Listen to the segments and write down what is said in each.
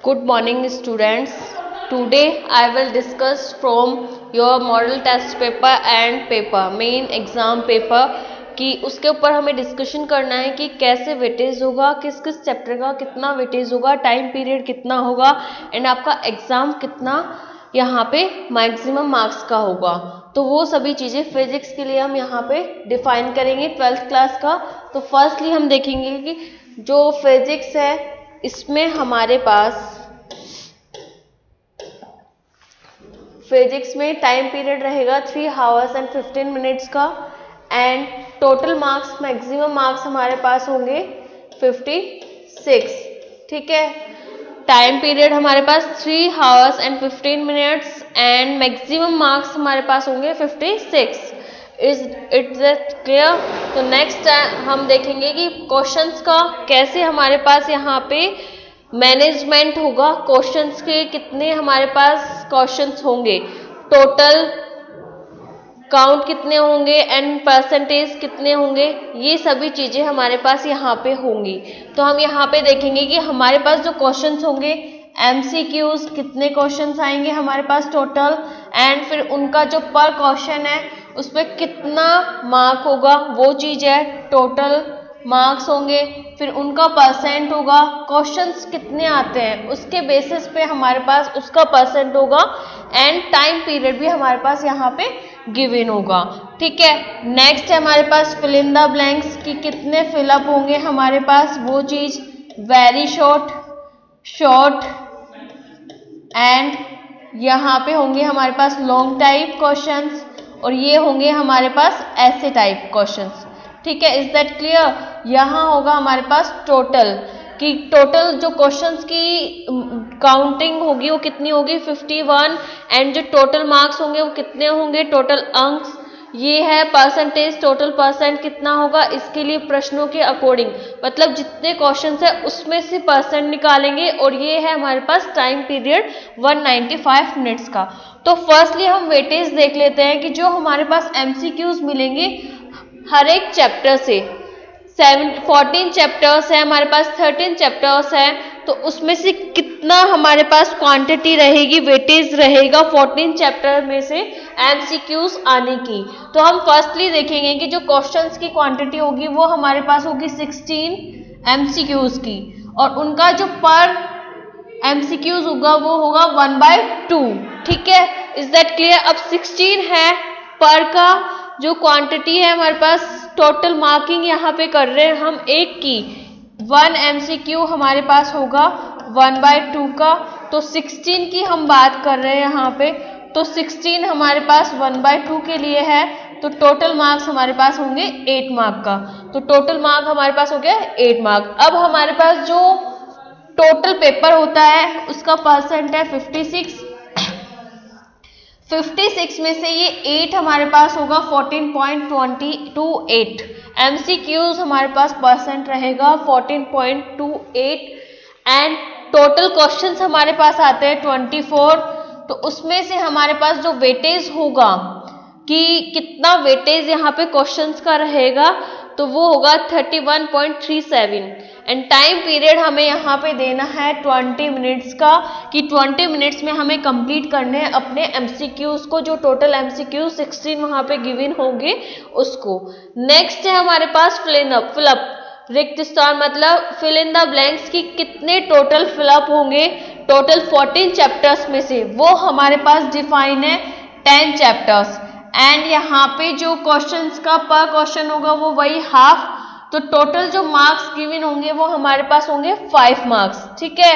Good morning students. Today I will discuss from your model test paper and paper main exam paper कि उसके ऊपर हमें discussion करना है कि कैसे वेटेज होगा, किस किस चैप्टर का कितना वेटेज होगा, टाइम पीरियड कितना होगा एंड आपका एग्ज़ाम कितना यहाँ पे मैक्सिमम मार्क्स का होगा। तो वो सभी चीज़ें फिजिक्स के लिए हम यहाँ पे डिफाइन करेंगे 12th क्लास का। तो फर्स्टली हम देखेंगे कि जो फिजिक्स है इसमें हमारे पास फिजिक्स में टाइम पीरियड रहेगा 3 आवर्स एंड 15 मिनट्स का and total marks maximum marks हमारे पास होंगे 56। ठीक है, टाइम पीरियड हमारे पास 3 hours and 15 minutes and maximum marks हमारे पास होंगे 56। It's clear. तो नेक्स्ट हम देखेंगे कि क्वेश्चंस का कैसे हमारे पास यहाँ पे मैनेजमेंट होगा, क्वेश्चंस के कितने हमारे पास क्वेश्चंस होंगे, टोटल काउंट कितने होंगे एंड परसेंटेज कितने होंगे, ये सभी चीज़ें हमारे पास यहाँ पे होंगी। तो हम यहाँ पे देखेंगे कि हमारे पास जो क्वेश्चंस होंगे MCQs कितने क्वेश्चंस आएंगे हमारे पास टोटल एंड फिर उनका जो पर क्वेश्चन है उस पर कितना मार्क होगा, वो चीज़ है टोटल मार्क्स होंगे, फिर उनका परसेंट होगा, क्वेश्चंस कितने आते हैं उसके बेसिस पे हमारे पास उसका परसेंट होगा एंड टाइम पीरियड भी हमारे पास यहाँ पे गिवन होगा। ठीक है, नेक्स्ट है हमारे पास फिल इन द ब्लैंक्स कि कितने फिलअप होंगे हमारे पास, वो चीज़ वेरी शॉर्ट, शॉर्ट एंड यहाँ पे होंगे हमारे पास लॉन्ग टाइप क्वेश्चंस और ये होंगे हमारे पास ऐसे टाइप क्वेश्चंस। ठीक है, इज दैट क्लियर। यहाँ होगा हमारे पास टोटल कि टोटल जो क्वेश्चंस की काउंटिंग होगी वो कितनी होगी 51 एंड जो टोटल मार्क्स होंगे वो कितने होंगे, टोटल अंक ये है, परसेंटेज टोटल परसेंट कितना होगा, इसके लिए प्रश्नों के अकॉर्डिंग मतलब जितने क्वेश्चंस है उसमें से परसेंट निकालेंगे और ये है हमारे पास टाइम पीरियड 195 मिनट्स का। तो फर्स्टली हम वेटेज देख लेते हैं कि जो हमारे पास MCQs मिलेंगे हर एक चैप्टर से 14 चैप्टर्स है हमारे पास, 13 चैप्टर्स हैं, तो उसमें से कितना हमारे पास क्वांटिटी रहेगी, वेटेज रहेगा 14 चैप्टर में से MCQs आने की। तो हम फर्स्टली देखेंगे कि जो क्वेश्चंस की क्वांटिटी होगी वो हमारे पास होगी 16 MCQs की और उनका जो पर MCQs होगा वो होगा 1/2। ठीक है, इज दैट क्लियर। अब 16 है पर का जो क्वांटिटी है हमारे पास, टोटल मार्किंग यहाँ पे कर रहे हैं हम एक की, 1 MCQ हमारे पास होगा 1/2 का, तो 16 की हम बात कर रहे हैं यहाँ पे, तो 16 हमारे पास 1/2 के लिए है, तो टोटल मार्क्स हमारे पास होंगे 8 मार्क का, तो टोटल मार्क हमारे पास हो गया 8 मार्क। अब हमारे पास जो टोटल पेपर होता है उसका परसेंट है 56 में से ये 8 हमारे पास होगा 14.28, MCQs हमारे पास परसेंट रहेगा 14.28 एंड टोटल क्वेश्चंस हमारे पास आते हैं 24, तो उसमें से हमारे पास जो वेटेज होगा कि कितना वेटेज यहाँ पे क्वेश्चंस का रहेगा तो वो होगा 31.37 एंड टाइम पीरियड हमें यहाँ पे देना है 20 मिनट्स का कि 20 मिनट्स में हमें कंप्लीट करने हैं अपने MCQs को, जो टोटल MCQ 16 वहाँ पे गिवन होंगे उसको। नेक्स्ट है हमारे पास फिलअप रिक्त स्थान मतलब फिल इन द ब्लैंक्स की कितने टोटल फिलअप होंगे टोटल 14 चैप्टर्स में से, वो हमारे पास डिफाइन है 10 चैप्टर्स एंड यहाँ पे जो क्वेश्चंस का पर क्वेश्चन होगा वो वही हाफ, तो टोटल जो मार्क्स गिवन होंगे वो हमारे पास होंगे 5 मार्क्स। ठीक है,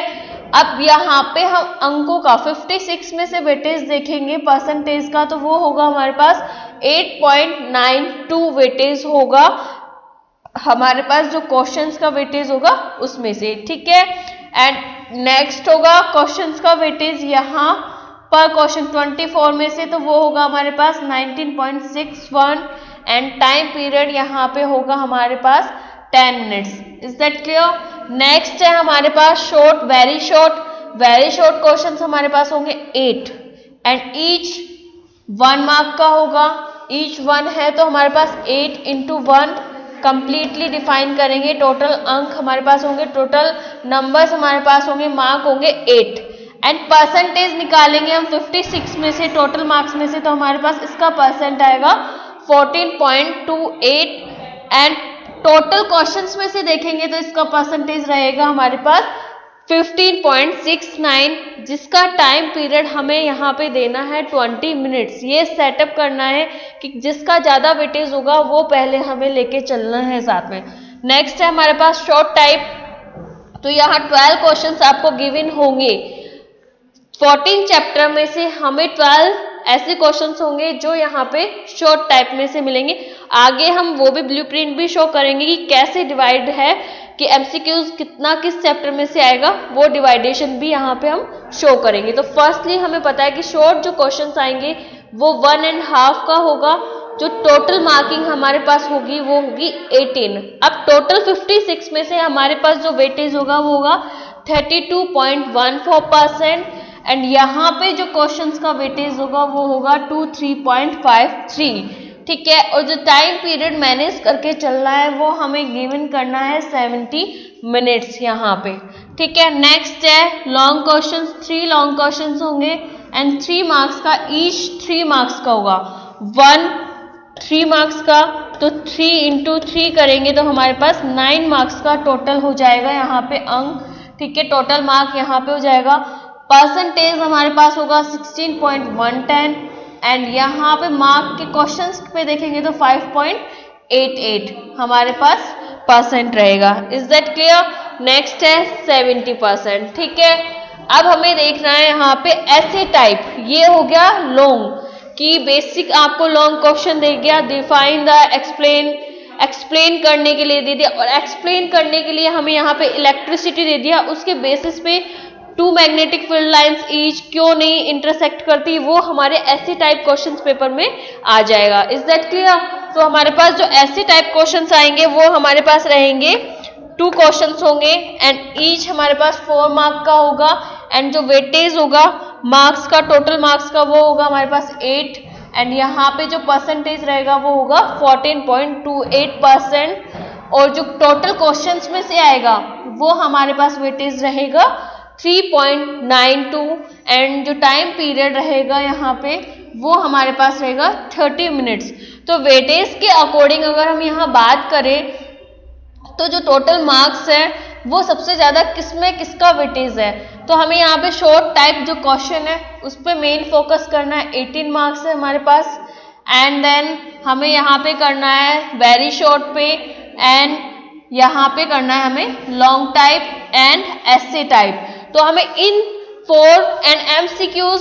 अब यहाँ पे हम अंकों का 56 में से वेटेज देखेंगे परसेंटेज का, तो वो होगा हमारे पास 8.92 वेटेज होगा हमारे पास जो क्वेश्चंस का वेटेज होगा उसमें से। ठीक है, एंड नेक्स्ट होगा क्वेश्चंस का वेटेज यहाँ पर क्वेश्चन 24 में से, तो वो होगा हमारे पास 19.61 एंड टाइम पीरियड यहाँ पे होगा हमारे पास 10 minutes. Is that clear. Next है हमारे पास शॉर्ट, वेरी शॉर्ट क्वेश्चंस हमारे पास होंगे 8 एंड ईच 1 मार्क का होगा, ईच 1 है तो हमारे पास 8 × 1 कंप्लीटली डिफाइन करेंगे। टोटल अंक हमारे पास होंगे, टोटल नंबर्स हमारे पास होंगे, मार्क होंगे 8 एंड परसेंटेज निकालेंगे हम 56 में से, टोटल मार्क्स में से, तो हमारे पास इसका परसेंट आएगा 14.28 एंड टोटल क्वेश्चंस में से देखेंगे तो इसका परसेंटेज रहेगा हमारे पास 15.69, जिसका टाइम पीरियड हमें यहाँ पे देना है 20 मिनट्स। ये सेटअप करना है कि जिसका ज़्यादा वेटेज होगा वो पहले हमें लेके चलना है साथ में। नेक्स्ट है हमारे पास शॉर्ट टाइप, तो यहाँ 12 क्वेश्चंस आपको गिवन होंगे। 14 चैप्टर में से हमें 12 ऐसे क्वेश्चंस होंगे जो यहाँ पे शॉर्ट टाइप में से मिलेंगे। आगे हम वो भी ब्लूप्रिंट भी शो करेंगे कि कैसे डिवाइड है, कि एमसीक्यूज कितना किस चैप्टर में से आएगा, वो डिवाइडेशन भी यहाँ पे हम शो करेंगे। तो फर्स्टली हमें पता है कि शॉर्ट जो क्वेश्चंस आएंगे वो 1.5 का होगा। जो टोटल मार्किंग हमारे पास होगी वो होगी 18। अब टोटल 56 में से हमारे पास जो वेटेज होगा वो होगा 32.14% एंड यहाँ पे जो क्वेश्चंस का वेटेज होगा वो होगा 23.53। ठीक है, और जो टाइम पीरियड मैनेज करके चलना है वो हमें गिवन करना है 70 मिनट्स यहाँ पे। ठीक है, नेक्स्ट है लॉन्ग क्वेश्चंस। 3 लॉन्ग क्वेश्चंस होंगे एंड 3 मार्क्स का, ईच 3 मार्क्स का होगा। 1 3 मार्क्स का, तो 3 इंटू 3 करेंगे तो हमारे पास 9 मार्क्स का टोटल हो जाएगा यहाँ पे अंक। ठीक है, टोटल मार्क यहाँ पे हो जाएगा। परसेंटेज हमारे पास होगा 16.110 एंड यहाँ पे मार्क के क्वेश्चंस पे देखेंगे तो 5.88 हमारे पास परसेंट रहेगा। Is that clear? नेक्स्ट है 70%। ठीक है, अब हमें देखना है यहाँ पे ऐसे टाइप, ये हो गया लॉन्ग कि बेसिक आपको लॉन्ग क्वेश्चन दे गया, डिफाइन द, एक्सप्लेन करने के लिए दे दिया, और एक्सप्लेन करने के लिए हमें यहाँ पे इलेक्ट्रिसिटी दे दिया, उसके बेसिस पे 2 मैग्नेटिक फील्ड लाइंस ईच क्यों नहीं इंटरसेक्ट करती, वो हमारे ऐसे टाइप क्वेश्चंस पेपर में आ जाएगा। Is that clear? तो हमारे पास जो ऐसे टाइप क्वेश्चंस आएंगे वो हमारे पास रहेंगे 2 क्वेश्चंस होंगे एंड ईच हमारे पास 4 मार्क का होगा एंड जो वेटेज होगा मार्क्स का, टोटल मार्क्स का, वो होगा हमारे पास 8 एंड यहाँ पे जो परसेंटेज रहेगा वो होगा 14.28% और जो टोटल क्वेश्चंस में से आएगा वो हमारे पास वेटेज रहेगा 3.92 एंड जो टाइम पीरियड रहेगा यहाँ पे वो हमारे पास रहेगा 30 मिनट्स। तो वेटेज के अकॉर्डिंग अगर हम यहाँ बात करें तो जो टोटल मार्क्स है वो सबसे ज़्यादा किसमें किसका वेटेज है, तो हमें यहाँ पे शॉर्ट टाइप जो क्वेश्चन है उस पर मेन फोकस करना है। 18 मार्क्स है हमारे पास एंड देन हमें यहाँ पे करना है वेरी शॉर्ट पे एंड यहाँ पे करना है हमें लॉन्ग टाइप एंड ऐसे टाइप। तो हमें इन 4 एंड एमसीक्यूज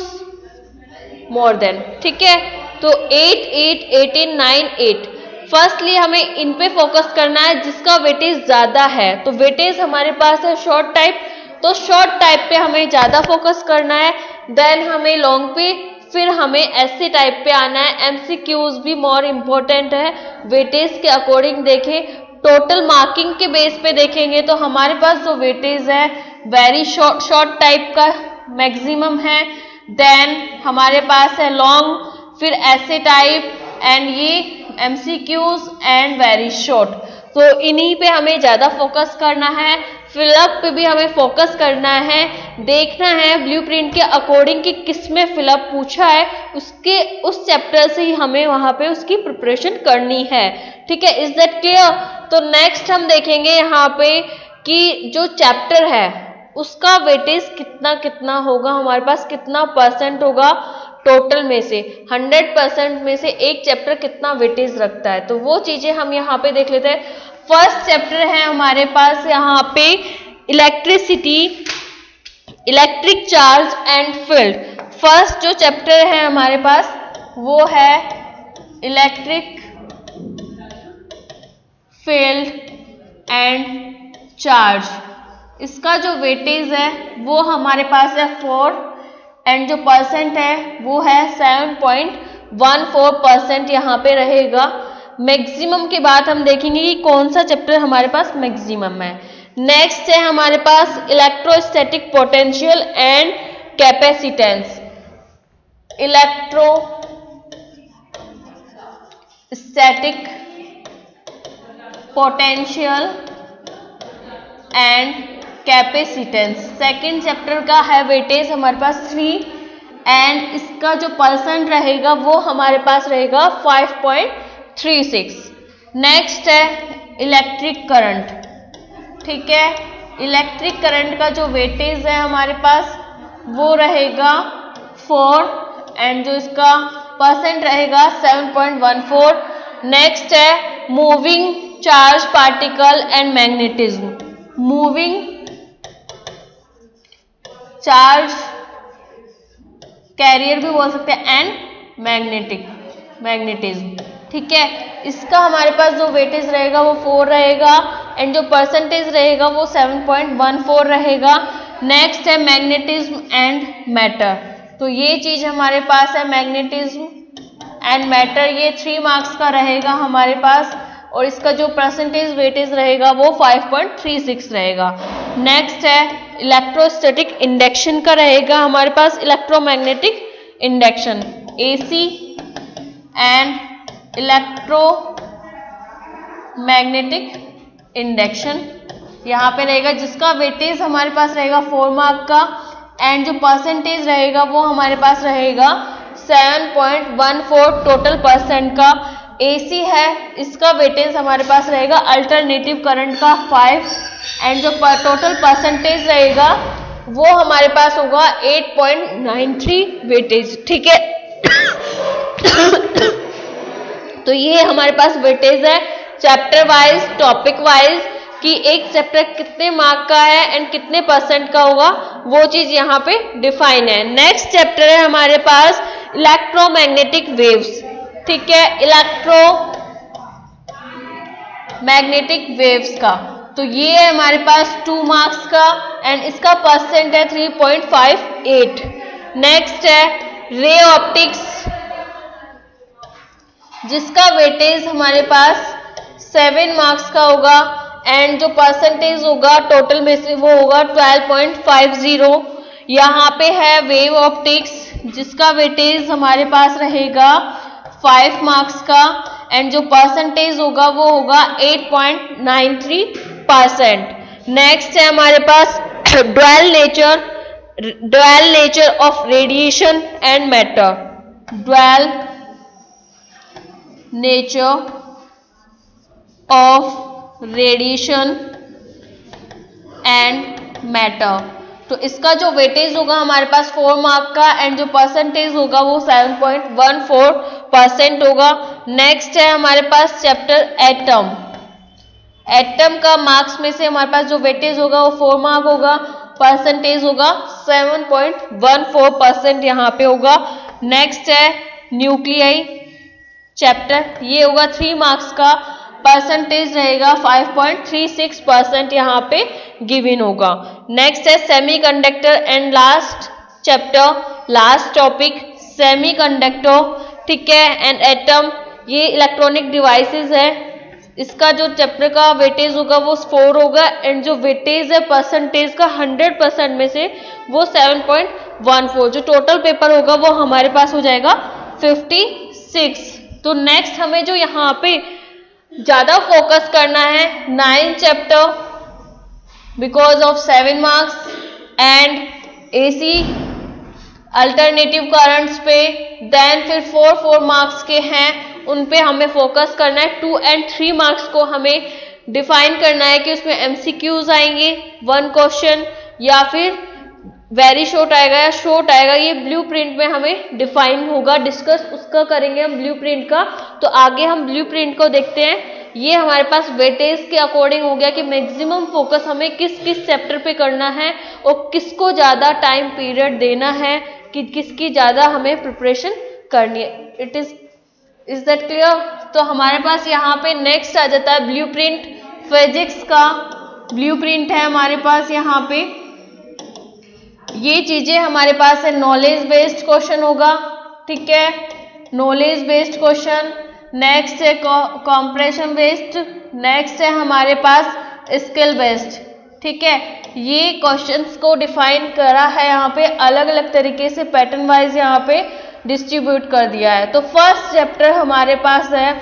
मोर देन। ठीक है, तो 8, 8, 18, 9, 8 फर्स्टली हमें इन पे फोकस करना है जिसका वेटेज ज्यादा है। तो वेटेज हमारे पास है शॉर्ट टाइप, तो शॉर्ट टाइप पे हमें ज्यादा फोकस करना है, देन हमें लॉन्ग पे, फिर हमें ऐसे टाइप पे आना है। एमसीक्यूज भी मोर इम्पोर्टेंट है, वेटेज के अकॉर्डिंग देखें, टोटल मार्किंग के बेस पे देखेंगे तो हमारे पास जो वेटेज है वेरी शॉर्ट टाइप का मैक्सिमम है, देन हमारे पास है लॉन्ग, फिर ऐसे टाइप एंड ये एमसीक्यूज एंड वेरी शॉर्ट। तो इन्हीं पे हमें ज़्यादा फोकस करना है, फिलअप पे भी हमें फोकस करना है, देखना है ब्लूप्रिंट के अकॉर्डिंग कि किस में फिलअप पूछा है, उसके उस चैप्टर से ही हमें वहाँ पे उसकी प्रिपरेशन करनी है। ठीक है, इज दैट क्लियर? तो नेक्स्ट हम देखेंगे यहाँ पे कि जो चैप्टर है उसका वेटेज कितना कितना होगा, हमारे पास कितना परसेंट होगा टोटल में से, 100% में से एक चैप्टर कितना वेटेज रखता है, तो वो चीजें हम यहाँ पे देख लेते हैं। फर्स्ट चैप्टर है हमारे पास यहाँ पे electricity, electric charge and field. First जो चैप्टर है हमारे पास वो है इलेक्ट्रिक फील्ड एंड चार्ज। इसका जो वेटेज है वो हमारे पास है 4 एंड जो परसेंट है वो है 7.14% यहाँ पे रहेगा। मैक्सिमम की बात हम देखेंगे कि कौन सा चैप्टर हमारे पास मैक्सिमम है। नेक्स्ट है हमारे पास electrostatic potential and capacitance. Electrostatic potential and capacitance. Second chapter का है वेटेज हमारे पास 3 एंड इसका जो परसेंट रहेगा वो हमारे पास रहेगा 5.36। नेक्स्ट है इलेक्ट्रिक करंट। ठीक है, इलेक्ट्रिक करंट का जो वेटेज है हमारे पास वो रहेगा 4 एंड जो इसका परसेंट रहेगा 7.14। नेक्स्ट है moving charge particle and magnetism. Moving charge carrier भी बोल सकते हैं एंड मैग्नेटिज्म। ठीक है, इसका हमारे पास जो वेटेज रहेगा वो 4 रहेगा एंड जो परसेंटेज रहेगा वो 7.14 रहेगा। नेक्स्ट है मैग्नेटिज्म एंड मैटर। तो ये चीज हमारे पास है मैग्नेटिज्म एंड मैटर, ये 3 मार्क्स का रहेगा हमारे पास और इसका जो परसेंटेज वेटेज रहेगा वो 5.36 रहेगा। नेक्स्ट है इलेक्ट्रोस्टैटिक इंडक्शन का रहेगा हमारे पास electromagnetic induction, AC and electromagnetic induction यहाँ पे रहेगा, जिसका वेटेज हमारे पास रहेगा 4 मार्क का एंड जो परसेंटेज रहेगा वो हमारे पास रहेगा 7.14 टोटल परसेंट का। एसी है, इसका वेटेज हमारे पास रहेगा अल्टरनेटिव करंट का 5 एंड जो टोटल परसेंटेज रहेगा वो हमारे पास होगा 8.93 वेटेज। ठीक है तो ये हमारे पास वेटेज है चैप्टर वाइज, टॉपिक वाइज कि एक चैप्टर कितने मार्क का है एंड कितने परसेंट का होगा, वो चीज यहाँ पे डिफाइन है। नेक्स्ट चैप्टर है हमारे पास इलेक्ट्रोमैग्नेटिक वेव्स। ठीक है, इलेक्ट्रोमैग्नेटिक वेव्स का तो ये है हमारे पास 2 मार्क्स का एंड इसका परसेंट है 3.58। नेक्स्ट है रे ऑप्टिक्स, जिसका वेटेज हमारे पास 7 मार्क्स का होगा एंड जो परसेंटेज होगा टोटल में से वो होगा 12.50। यहाँ पे है वेव ऑप्टिक्स, जिसका वेटेज हमारे पास रहेगा 5 मार्क्स का एंड जो परसेंटेज होगा वो होगा 8.93%। नेक्स्ट है हमारे पास dual nature of radiation and matter. Dual nature of radiation and matter, तो इसका जो वेटेज होगा हमारे पास 4 मार्क का एंड जो परसेंटेज होगा वो 7.14% होगा। नेक्स्ट है हमारे पास चैप्टर एटम। एटम का मार्क्स में से हमारे पास जो वेटेज होगा वो 4 मार्क होगा, परसेंटेज होगा 7.14% यहाँ पे होगा। नेक्स्ट है न्यूक्लियाई चैप्टर, ये होगा 3 मार्क्स का, परसेंटेज रहेगा 5.36% यहाँ पे गिवन होगा। नेक्स्ट है semiconductor and last chapter, last topic semiconductor. ठीक है, एंड एटम, ये इलेक्ट्रॉनिक डिवाइसेस है। इसका जो चैप्टर का वेटेज होगा वो 4 होगा एंड जो वेटेज है परसेंटेज का 100% में से वो 7.14, जो टोटल पेपर होगा वो हमारे पास हो जाएगा 56। तो नेक्स्ट हमें जो यहाँ पे ज्यादा फोकस करना है 9 chapter because of 7 marks and AC alternative currents पे, देन फिर 4 मार्क्स के हैं उन पे हमें फोकस करना है। 2 एंड 3 मार्क्स को हमें डिफाइन करना है कि उसमें एमसीक्यूज आएंगे 1 क्वेश्चन या फिर वेरी शॉर्ट आएगा या शॉर्ट आएगा, ये ब्लूप्रिंट में हमें डिफाइन होगा। डिस्कस उसका करेंगे हम ब्लूप्रिंट का। तो आगे हम ब्लूप्रिंट को देखते हैं। ये हमारे पास वेटेज के अकॉर्डिंग हो गया कि मैक्सिमम फोकस हमें किस किस चैप्टर पे करना है और किसको ज़्यादा टाइम पीरियड देना है, कि किसकी ज़्यादा हमें प्रिपरेशन करनी है। Is that clear? तो हमारे पास यहाँ पे नेक्स्ट आ जाता है ब्लूप्रिंट। फिजिक्स का ब्लूप्रिंट है हमारे पास यहाँ पे। ये चीजें हमारे पास है, नॉलेज बेस्ड क्वेश्चन होगा। ठीक है, नॉलेज बेस्ड क्वेश्चन। नेक्स्ट है कॉम्प्रेशन बेस्ड। नेक्स्ट है हमारे पास स्किल बेस्ड। ठीक है, ये क्वेश्चंस को डिफाइन करा है यहाँ पे, अलग अलग तरीके से पैटर्न वाइज यहाँ पे डिस्ट्रीब्यूट कर दिया है। तो फर्स्ट चैप्टर हमारे पास है,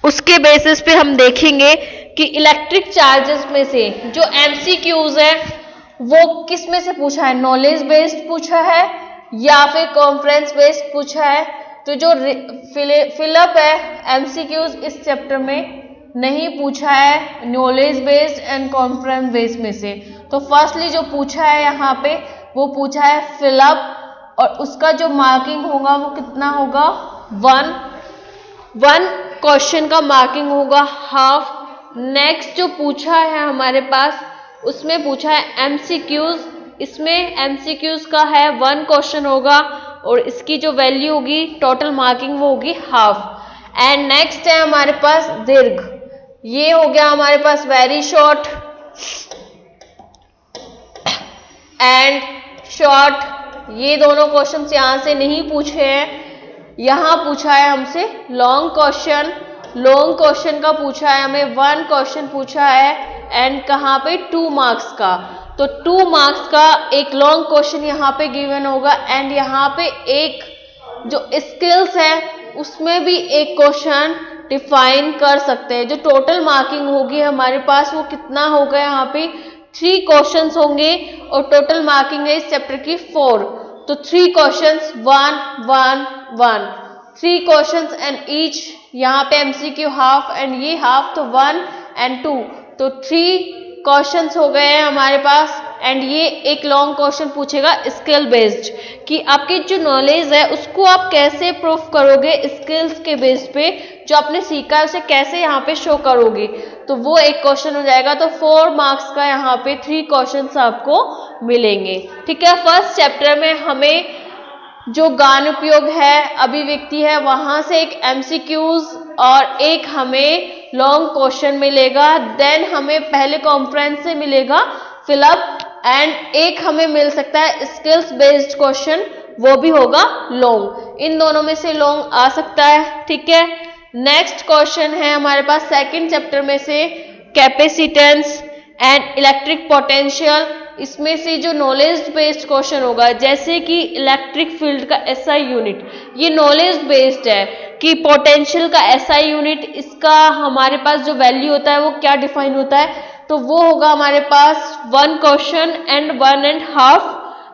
उसके बेसिस पे हम देखेंगे कि इलेक्ट्रिक चार्जेस में से जो एमसीक्यूज है वो किस में से पूछा है, नॉलेज बेस्ड पूछा है या फिर कॉन्फ्रेंस बेस्ड पूछा है। तो जो फिलअप है एमसीक्यूज इस चैप्टर में नहीं पूछा है knowledge based and conference based में से। तो फर्स्टली जो पूछा है यहाँ पे वो पूछा है फिलअप और उसका जो मार्किंग होगा वो कितना होगा, 1 क्वेश्चन का मार्किंग होगा हाफ। नेक्स्ट जो पूछा है हमारे पास उसमें पूछा है एमसीक्यूज, इसमें एमसीक्यूज का है 1 क्वेश्चन होगा और इसकी जो वैल्यू होगी टोटल मार्किंग वो होगी हाफ। एंड नेक्स्ट है हमारे पास दीर्घ, ये हो गया हमारे पास वेरी शॉर्ट एंड शॉर्ट। ये दोनों क्वेश्चंस यहाँ से नहीं पूछे हैं, यहाँ पूछा है हमसे लॉन्ग क्वेश्चन। लॉन्ग क्वेश्चन का पूछा है हमें 1 क्वेश्चन पूछा है एंड कहाँ पे 2 मार्क्स का। तो 2 मार्क्स का एक लॉन्ग क्वेश्चन यहाँ पे गिवन होगा एंड यहाँ पे एक जो स्किल्स है उसमें भी एक क्वेश्चन डिफाइन कर सकते हैं। जो टोटल मार्किंग होगी हमारे पास वो कितना होगा, यहाँ पे 3 क्वेश्चंस होंगे और टोटल मार्किंग है इस चैप्टर की 4। तो 3 क्वेश्चंस 1 1 1 3 क्वेश्चंस एंड ईच, यहाँ पे एमसीक्यू हाफ एंड ये हाफ, तो 1 एंड 2, तो 3 क्वेश्चंस हो गए हैं हमारे पास। एंड ये एक लॉन्ग क्वेश्चन पूछेगा स्किल बेस्ड कि आपकी जो नॉलेज है उसको आप कैसे प्रूफ करोगे स्किल्स के बेस पे, जो आपने सीखा है उसे कैसे यहाँ पे शो करोगे, तो वो एक क्वेश्चन हो जाएगा। तो 4 मार्क्स का यहाँ पे 3 क्वेश्चंस आपको मिलेंगे। ठीक है, फर्स्ट चैप्टर में हमें जो गान उपयोग है, अभिव्यक्ति है, वहां से एक एमसीक्यूज और एक हमें लॉन्ग क्वेश्चन मिलेगा। देन हमें पहले कॉन्फ्रेंस से मिलेगा फिलअप एंड एक हमें मिल सकता है स्किल्स बेस्ड क्वेश्चन, वो भी होगा लॉन्ग। इन दोनों में से लॉन्ग आ सकता है। ठीक है, नेक्स्ट क्वेश्चन है हमारे पास सेकंड चैप्टर में से कैपेसिटेंस एंड इलेक्ट्रिक पोटेंशियल। इसमें से जो नॉलेज बेस्ड क्वेश्चन होगा, जैसे कि इलेक्ट्रिक फील्ड का एसआई यूनिट, ये नॉलेज बेस्ड है कि पोटेंशियल का एसआई यूनिट, इसका हमारे पास जो वैल्यू होता है वो क्या डिफाइन होता है, तो वो होगा हमारे पास 1 क्वेश्चन एंड 1.5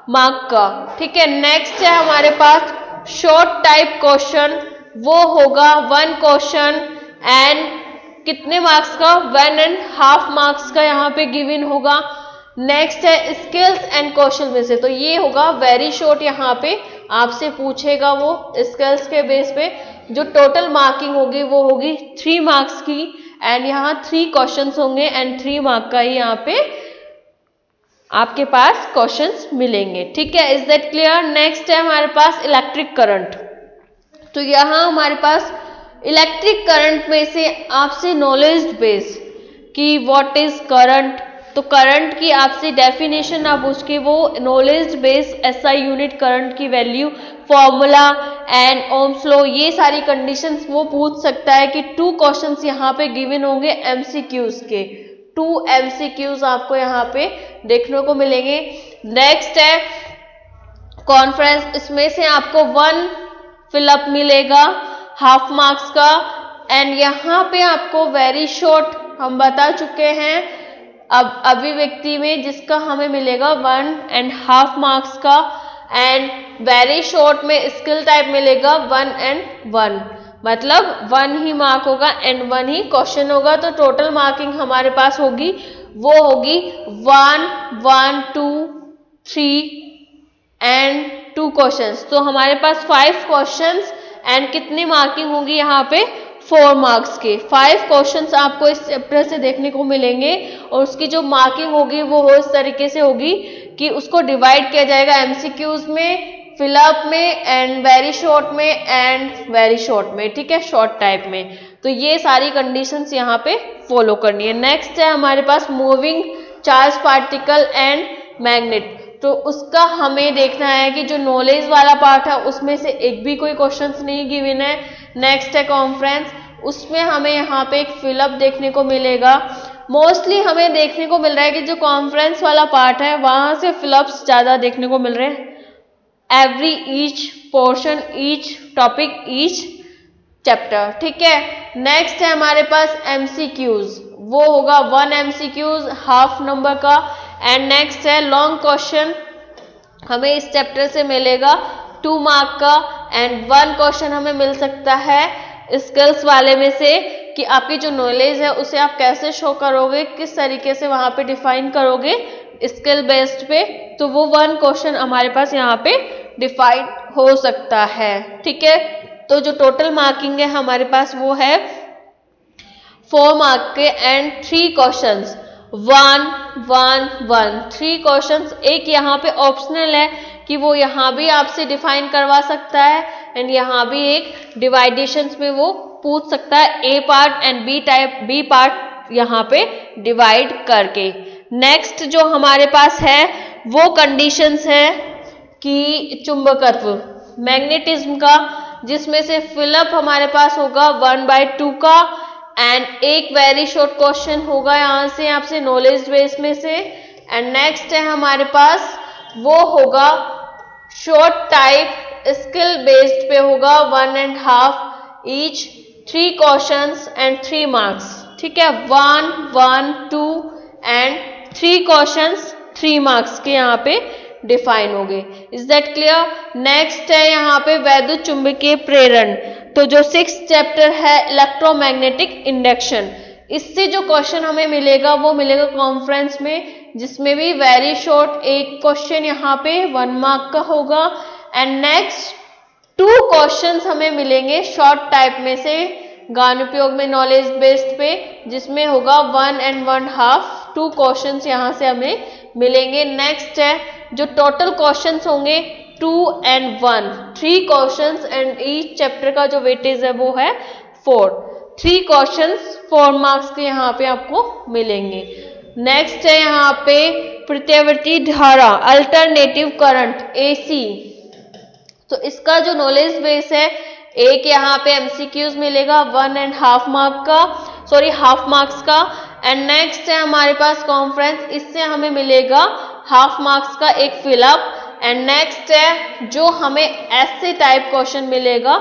मार्क का। ठीक है, नेक्स्ट है हमारे पास शॉर्ट टाइप क्वेश्चन, वो होगा 1 क्वेश्चन एंड कितने मार्क्स का, 1.5 मार्क्स का यहाँ पे गिवन होगा। नेक्स्ट है स्किल्स एंड कौशल में से, तो ये होगा वेरी शॉर्ट, यहाँ पे आपसे पूछेगा वो स्किल्स के बेस पे। जो टोटल मार्किंग होगी वो होगी 3 मार्क्स की एंड यहाँ 3 क्वेश्चंस होंगे एंड 3 मार्क का ही यहाँ पे आपके पास क्वेश्चंस मिलेंगे। ठीक है, इज दैट क्लियर। नेक्स्ट है हमारे पास इलेक्ट्रिक करंट। तो यहाँ हमारे पास इलेक्ट्रिक करंट में से आपसे नॉलेज बेस कि व्हाट इज करंट, तो करंट की आपसे डेफिनेशन ना पूछ के वो knowledge base SI unit, current की value, formula and Ohm's law, ये सारी कंडीशंस वो पूछ सकता है कि 2 क्वेश्चंस यहाँ पे गिवन होंगे एमसीक्यूज के। 2 एमसीक्यूज आपको यहाँ पे देखने को मिलेंगे। नेक्स्ट है कॉन्फ्रेंस, इसमें से आपको 1 फिलअप मिलेगा हाफ मार्क्स का एंड यहाँ पे आपको वेरी शॉर्ट हम बता चुके हैं अब अभिव्यक्ति में, जिसका हमें मिलेगा 1.5 मार्क्स का एंड वेरी शॉर्ट में स्किल टाइप मिलेगा 1 and 1, मतलब 1 ही मार्क होगा एंड 1 ही क्वेश्चन होगा। तो टोटल मार्किंग हमारे पास होगी वो होगी 1 1 2 3 एंड 2 क्वेश्चंस। तो हमारे पास 5 क्वेश्चंस एंड कितनी मार्किंग होगी यहाँ पे 4 मार्क्स के। 5 क्वेश्चंस आपको इस चैप्टर से देखने को मिलेंगे और उसकी जो मार्किंग होगी वो इस तरीके से होगी कि उसको डिवाइड किया जाएगा एमसीक्यूज में, फिलअप में एंड वेरी शॉर्ट में एंड वेरी शॉर्ट में। ठीक है, शॉर्ट टाइप में। तो ये सारी कंडीशंस यहाँ पे फॉलो करनी है। नेक्स्ट है हमारे पास moving charge particle and magnet. तो उसका हमें देखना है कि जो नॉलेज वाला पार्ट है उसमें से एक भी कोई क्वेश्चंस नहीं गिवन है। नेक्स्ट है कॉन्फ्रेंस, उसमें हमें यहाँ पे एक फिलअप देखने को मिलेगा। मोस्टली हमें देखने को मिल रहा है कि जो कॉन्फ्रेंस वाला पार्ट है वहां से फिलअप्स ज्यादा देखने को मिल रहे हैं। Every each portion, each topic, each chapter. ठीक है, नेक्स्ट है हमारे पास एमसीक्यूज, वो होगा 1 MCQs हाफ नंबर का। एंड नेक्स्ट है लॉन्ग क्वेश्चन, हमें इस चैप्टर से मिलेगा 2 मार्क का। एंड 1 क्वेश्चन हमें मिल सकता है स्किल्स वाले में से कि आपकी जो नॉलेज है उसे आप कैसे शो करोगे, किस तरीके से वहां पे डिफाइन करोगे स्किल बेस्ड पे। तो वो 1 क्वेश्चन हमारे पास यहाँ पे डिफाइन हो सकता है। ठीक है, तो जो टोटल मार्किंग है हमारे पास वो है 4 मार्क के एंड 3 क्वेश्चंस 1 1 1 3 क्वेश्चंस। एक यहाँ पे ऑप्शनल है कि वो यहाँ भी आपसे डिफाइन करवा सकता है एंड यहाँ भी एक डिवाइडेशंस में वो पूछ सकता है ए पार्ट एंड बी पार्ट यहाँ पे डिवाइड करके। नेक्स्ट जो हमारे पास है वो कंडीशंस है कि चुंबकत्व मैग्नेटिज्म का, जिसमें से फिलअप हमारे पास होगा 1/2 का। एंड एक वेरी शॉर्ट क्वेश्चन होगा यहाँ से आपसे नॉलेज बेस में से। एंड नेक्स्ट है हमारे पास वो होगा शॉर्ट टाइप स्किल बेस्ड पे होगा 1.5 ईच, 3 क्वेश्चंस एंड 3 मार्क्स। ठीक है, 1 1 2 एंड 3 क्वेश्चंस 3 मार्क्स के यहाँ पे डिफाइन हो गए। Is that clear? नेक्स्ट है यहाँ पे वैद्युत चुंबकीय प्रेरण। तो जो 6th चैप्टर है इलेक्ट्रोमैग्नेटिक इंडक्शन, इससे जो क्वेश्चन हमें मिलेगा वो मिलेगा कॉन्फ्रेंस में, जिसमें भी वेरी शॉर्ट एक क्वेश्चन यहाँ पे 1 मार्क का होगा। एंड नेक्स्ट 2 क्वेश्चंस हमें मिलेंगे शॉर्ट टाइप में से गान उपयोग में नॉलेज बेस्ड पे, जिसमें होगा 1 and 1/2 2 क्वेश्चंस यहाँ से हमें मिलेंगे। नेक्स्ट है जो टोटल क्वेश्चंस होंगे 2 and 1 3 questions and each chapter का जो वेटेज है वो है 4। 3 क्वेश्चंस 4 मार्क्स के यहाँ पे आपको मिलेंगे। नेक्स्ट है यहाँ पे प्रत्यावर्ती धारा अल्टरनेटिव करंट AC। तो इसका जो नॉलेज बेस है एक यहाँ पे MCQs मिलेगा 1.5 मार्क का, सॉरी हाफ मार्क्स का। एंड नेक्स्ट है हमारे पास कॉन्फ्रेंस, इससे हमें मिलेगा हाफ मार्क्स का एक फिलअप। एंड नेक्स्ट है जो हमें ऐसे टाइप क्वेश्चन मिलेगा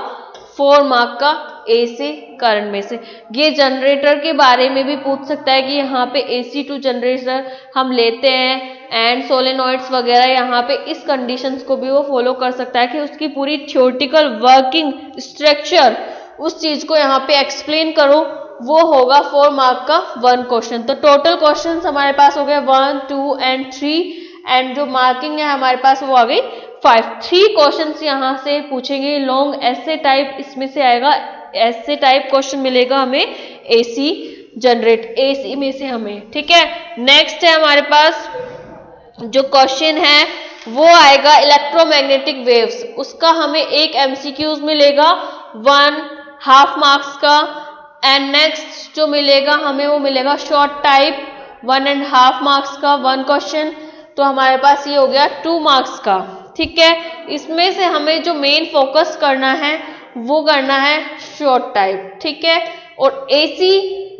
4 मार्क का AC करंट में से। ये जनरेटर के बारे में भी पूछ सकता है कि यहाँ पे AC2 जनरेटर हम लेते हैं एंड सोलेनॉइड्स वगैरह, यहाँ पे इस कंडीशंस को भी वो फॉलो कर सकता है कि उसकी पूरी थ्योरेटिकल वर्किंग स्ट्रक्चर उस चीज को यहाँ पे एक्सप्लेन करो। वो होगा 4 मार्क का 1 क्वेश्चन। तो टोटल क्वेश्चन हमारे पास हो गए 1 2 and 3 एंड जो मार्किंग है हमारे पास वो आ गई 5। 3 क्वेश्चंस यहाँ से पूछेंगे लॉन्ग ऐसे टाइप, इसमें से आएगा ऐसे टाइप क्वेश्चन मिलेगा हमें AC जनरेट AC में से हमें। ठीक है, नेक्स्ट है हमारे पास जो क्वेश्चन है वो आएगा इलेक्ट्रोमैग्नेटिक वेव्स, उसका हमें एक MCQs मिलेगा 1.5 मार्क्स का। एंड नेक्स्ट जो मिलेगा हमें वो मिलेगा शॉर्ट टाइप 1.5 मार्क्स का 1 क्वेश्चन। तो हमारे पास ये हो गया 2 मार्क्स का। ठीक है, इसमें से हमें जो मेन फोकस करना है वो करना है शॉर्ट टाइप। ठीक है, और AC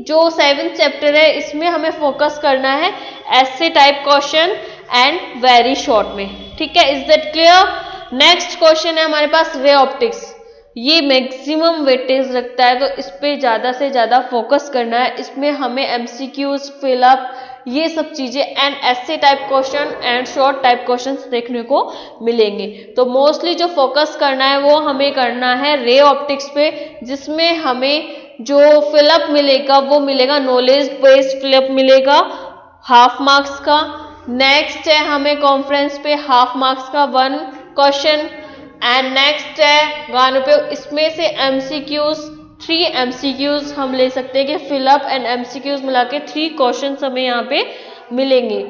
जो 7th चैप्टर है इसमें हमें फोकस करना है ऐसे type question and very short में। ठीक है, is that clear? Next question है हमारे पास रे ऑप्टिक्स। ये मैक्सिमम वेटेज रखता है तो इस पे ज्यादा से ज्यादा फोकस करना है। इसमें हमें MCQs फिलअप ये सब चीजें एंड ऐसे type question and short type questions देखने को मिलेंगे। तो मोस्टली जो फोकस करना है वो हमें करना है रे ऑप्टिक्स पे, जिसमें हमें जो फिलअप मिलेगा वो मिलेगा नॉलेज बेस्ड फिलअप मिलेगा हाफ मार्क्स का। नेक्स्ट है हमें कॉन्फ्रेंस पे हाफ मार्क्स का 1 क्वेश्चन। एंड नेक्स्ट है गान उपयोग, इसमें से MCQs 3 MCQs हम ले सकते हैं कि फिलअप एंड MCQs मिला के 3 क्वेश्चन हमें यहाँ पे मिलेंगे।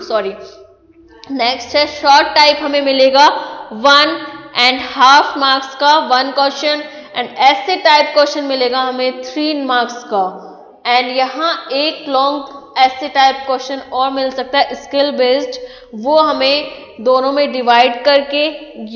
सॉरी। नेक्स्ट है शॉर्ट टाइप, हमें मिलेगा 1.5 मार्क्स का 1 क्वेश्चन। एंड ऐसे टाइप क्वेश्चन मिलेगा हमें 3 मार्क्स का। एंड यहाँ एक लॉन्ग ऐसे टाइप क्वेश्चन और मिल सकता है स्किल बेस्ड, वो हमें दोनों में डिवाइड करके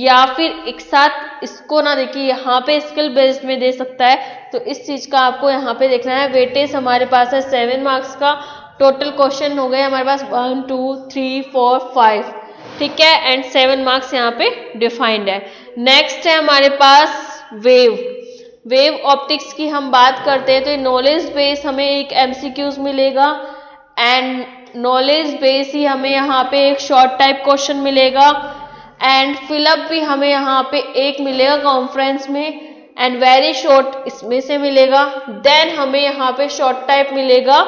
या फिर एक साथ इसको ना देखिए यहाँ पे स्किल बेस्ड में दे सकता है। तो इस चीज का आपको यहाँ पे देखना है। वेटेज हमारे पास है 7 मार्क्स का। टोटल क्वेश्चन हो गए हमारे पास 1 2 3 4 5। ठीक है, एंड 7 मार्क्स यहाँ पे डिफाइंड है। नेक्स्ट है हमारे पास वेव। वेव ऑप्टिक्स की हम बात करते हैं तो नॉलेज बेस हमें एक एमसीक्यूज मिलेगा एंड नॉलेज बेस ही हमें यहाँ पे एक शॉर्ट टाइप क्वेश्चन मिलेगा एंड फिलअप भी हमें यहाँ पे एक मिलेगा कॉन्फ्रेंस में एंड वेरी शॉर्ट इसमें से मिलेगा। देन हमें यहाँ पे शॉर्ट टाइप मिलेगा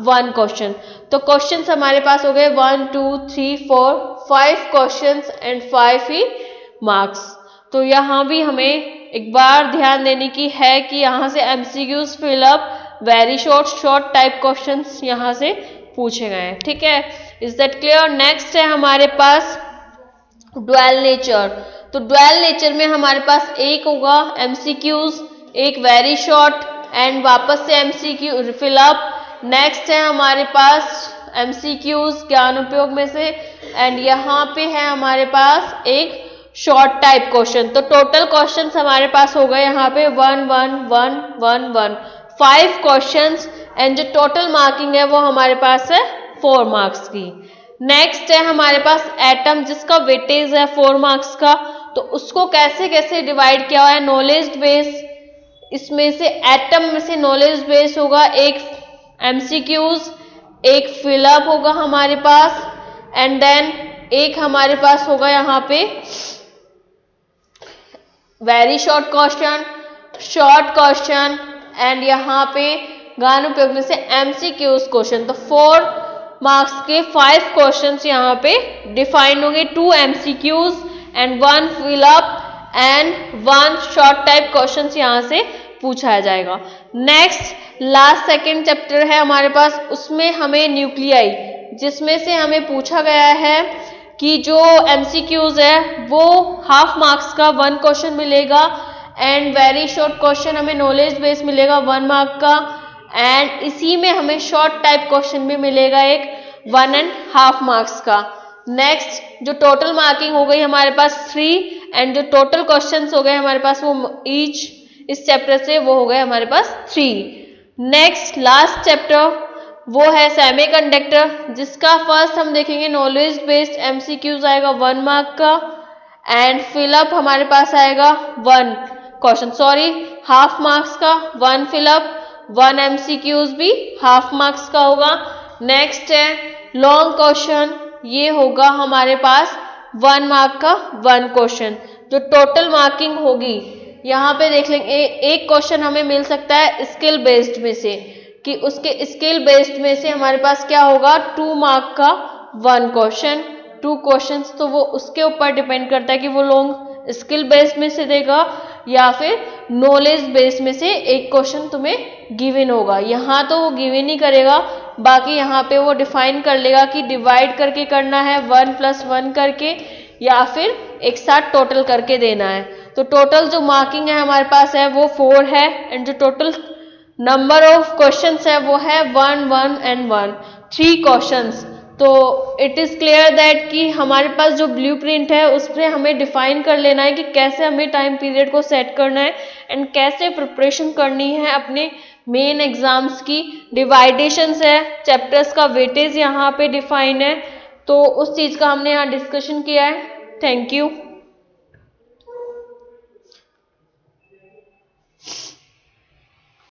1 क्वेश्चन। तो क्वेश्चंस हमारे पास हो गए 1 2 3 4 5 क्वेश्चंस एंड 5 ही मार्क्स। तो यहाँ भी हमें एक बार ध्यान देने की है कि यहाँ से MCQs fill up very short type questions यहाँ से पूछे गए हैं। ठीक है, इज दैट क्लियर। नेक्स्ट है हमारे पास ड्वेल नेचर। तो ड्वेल नेचर में हमारे पास एक होगा एमसीक्यूज, एक वेरी शॉर्ट एंड वापस से एमसीक्यू फिलअप। नेक्स्ट है हमारे पास एमसीक्यूज ज्ञान उपयोग में से एंड यहाँ पे है हमारे पास एक शॉर्ट टाइप क्वेश्चन। तो टोटल क्वेश्चंस हमारे पास हो गए यहाँ पे 1 1 1 1 1 5 क्वेश्चंस एंड जो टोटल मार्किंग है वो हमारे पास है 4 मार्क्स की। नेक्स्ट है हमारे पास एटम जिसका वेटेज है 4 मार्क्स का। तो उसको कैसे कैसे डिवाइड किया हुआ है नॉलेज बेस, इसमें से एटम में से नॉलेज बेस होगा एक एमसीक्यूज, एक फिलअप होगा हमारे पास एंड देन एक हमारे पास होगा यहाँ पे वेरी शॉर्ट क्वेश्चन एंड यहाँ पे ज्ञान उपयोग में से एमसीक्यूज क्वेश्चन। तो 4 मार्क्स के 5 क्वेश्चंस यहाँ पे डिफाइन होंगे, 2 MCQs and 1 fill up and 1 short type questions यहाँ से पूछा जाएगा। नेक्स्ट लास्ट सेकंड चैप्टर है हमारे पास, उसमें हमें न्यूक्लियाई जिसमें से हमें पूछा गया है कि जो एमसीक्यूज है वो हाफ मार्क्स का 1 क्वेश्चन मिलेगा एंड वेरी शॉर्ट क्वेश्चन हमें नॉलेज बेस मिलेगा 1 मार्क का एंड इसी में हमें शॉर्ट टाइप क्वेश्चन भी मिलेगा एक 1.5 मार्क्स का। नेक्स्ट जो टोटल मार्किंग हो गई हमारे पास 3 एंड जो टोटल क्वेश्चंस हो गए हमारे पास वो ईच इस चैप्टर से वो हो गए हमारे पास 3। नेक्स्ट लास्ट चैप्टर वो है सेमीकंडक्टर जिसका फर्स्ट हम देखेंगे नॉलेज बेस्ड एमसीक्यूज आएगा 1 मार्क का एंड फिलअप हमारे पास आएगा 1 क्वेश्चन, सॉरी हाफ मार्क्स का 1 फिलअप 1 एमसीक्यूज भी हाफ मार्क्स का होगा। नेक्स्ट है लॉन्ग क्वेश्चन, ये होगा हमारे पास 1 मार्क का 1 क्वेश्चन। जो टोटल मार्किंग होगी यहाँ पे देख लेंगे, एक क्वेश्चन हमें मिल सकता है स्किल बेस्ड में से कि उसके स्किल बेस्ड में से हमारे पास क्या होगा 2 मार्क का 1 क्वेश्चन, 2 क्वेश्चंस। तो वो उसके ऊपर डिपेंड करता है कि वो लॉन्ग स्किल बेस्ड में से देगा या फिर नॉलेज बेस्ड में से एक क्वेश्चन तुम्हें गिवन होगा। यहाँ तो वो गिवन ही करेगा, बाकी यहाँ पे वो डिफाइन कर लेगा कि डिवाइड करके करना है 1 + 1 करके या फिर एक साथ टोटल करके देना है। तो टोटल जो मार्किंग है हमारे पास है वो 4 है एंड जो टोटल नंबर ऑफ क्वेश्चंस है वो है 1 1 एंड 1 3 क्वेश्चंस। तो इट इज क्लियर दैट कि हमारे पास जो ब्लूप्रिंट है उस पर हमें डिफाइन कर लेना है कि कैसे हमें टाइम पीरियड को सेट करना है एंड कैसे प्रिपरेशन करनी है अपने मेन एग्जाम्स की। डिवाइडेशंस है, चैप्टर्स का वेटेज यहाँ पे डिफाइन है, तो उस चीज़ का हमने यहाँ डिस्कशन किया है। Thank you.